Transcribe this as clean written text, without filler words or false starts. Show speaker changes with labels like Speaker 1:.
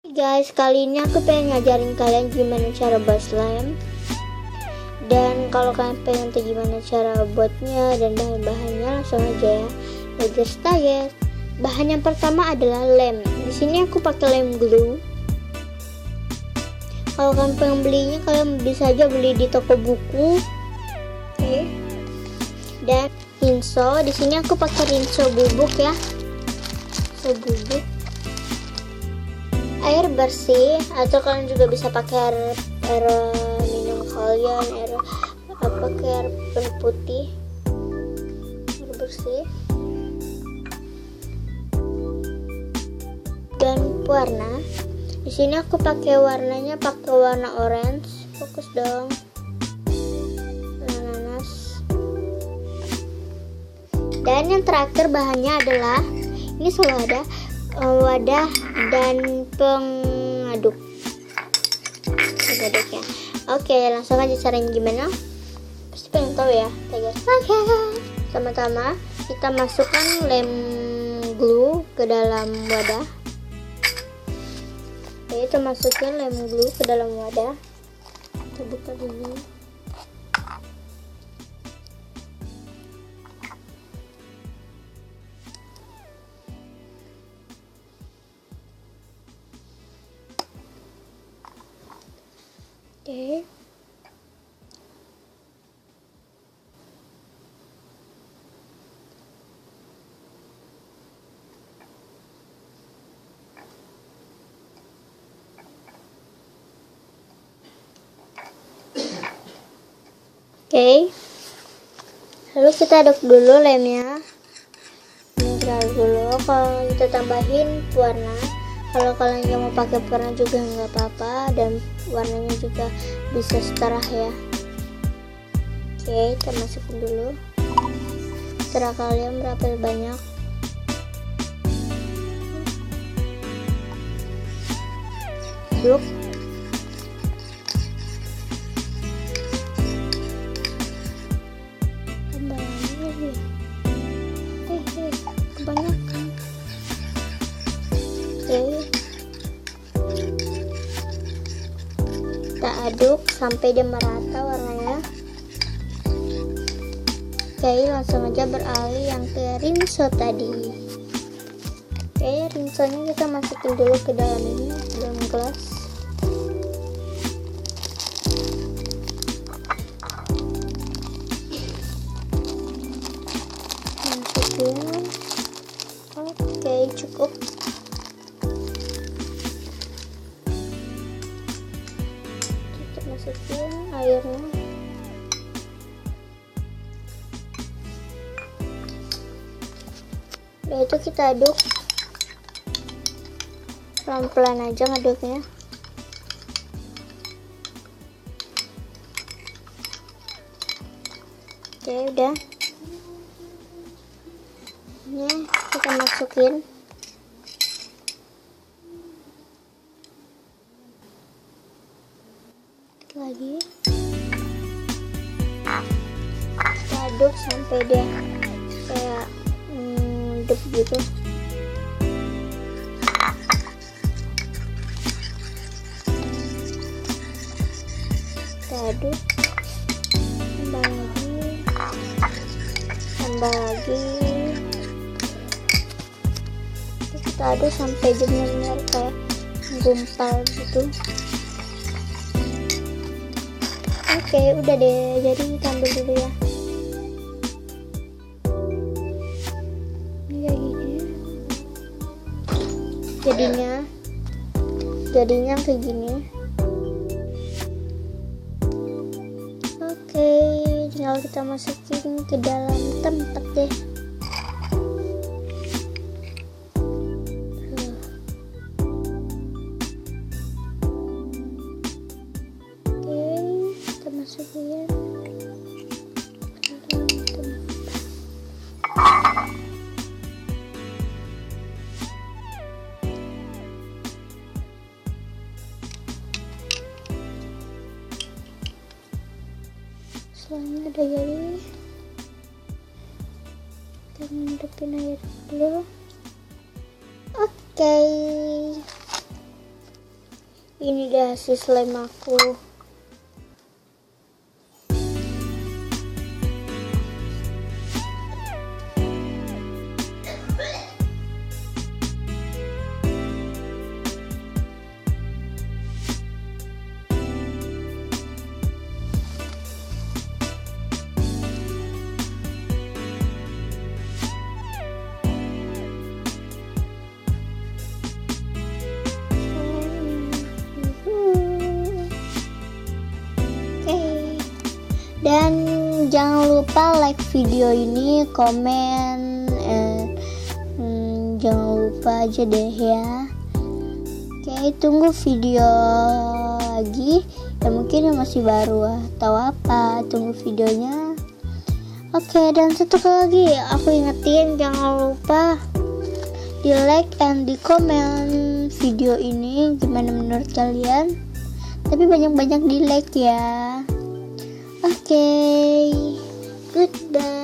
Speaker 1: Guys, kali ini aku pengen ngajarin kalian gimana cara buat slime. Dan kalau kalian pengen tahu gimana cara buatnya dan bahan-bahannya, langsung aja ya. Let's start ya. Bahan yang pertama adalah lem. Di sini aku pakai lem glue. Kalau kalian pengen belinya, kalian bisa aja beli di toko buku. Oke. Dan rinso. Di sini aku pakai rinso bubuk ya. Rinso bubuk. Air bersih, atau kalian juga bisa pakai air minum kalian, air putih, air bersih, dan warna. Di sini aku pakai warnanya warna orange. Fokus dong. Nanas. Dan yang terakhir bahannya adalah ini selalu ada wadah dan pengaduk ya. Oke, langsung aja caranya gimana, pasti pengen tahu ya. Pertama-tama kita masukkan lem glue ke dalam wadah. Oke, kita masukin lem glue ke dalam wadah. Kita buka dulu. Oke. Oke. Lalu kita aduk dulu lemnya. Ini dulu. Kalau kita tambahin warna. Kalau kalian nggak mau pakai warna juga nggak apa-apa, dan warnanya juga bisa setara ya. Oke, kita masukin dulu. Terserah kalian berapa banyak. Aduk. Tambahin lagi. Kebanyakan. Oke. Kita aduk sampai dia merata warnanya. Oke, langsung aja beralih yang ke rinso tadi. Oke, rinsonya kita masukin dulu ke dalam ini, dalam gelas. Masukin. Oke, cukup. Masukin airnya. Udah itu kita aduk. Pelan-pelan aja ngaduknya. Oke, udah. Ini kita masukin. Lagi kita aduk sampai dia kayak mendep gitu. Kita aduk, tambah lagi, kita aduk sampai dia benar-benar kayak gumpal gitu. Oke, udah deh, jadi kita ambil dulu ya. Ini kayak gini. Jadinya kayak gini. Oke, tinggal kita masukin ke dalam tempat deh. Masukin selanjutnya udah jadi. Kita ngadepin air dulu. Oke. Ini dah si slime aku. Dan jangan lupa like video ini, komen, jangan lupa aja deh ya. Oke, tunggu video lagi ya, mungkin yang masih baru atau apa, tunggu videonya. Oke, dan satu lagi aku ingetin, jangan lupa di like and di komen video ini gimana menurut kalian, tapi banyak-banyak di like ya. Oke, goodbye.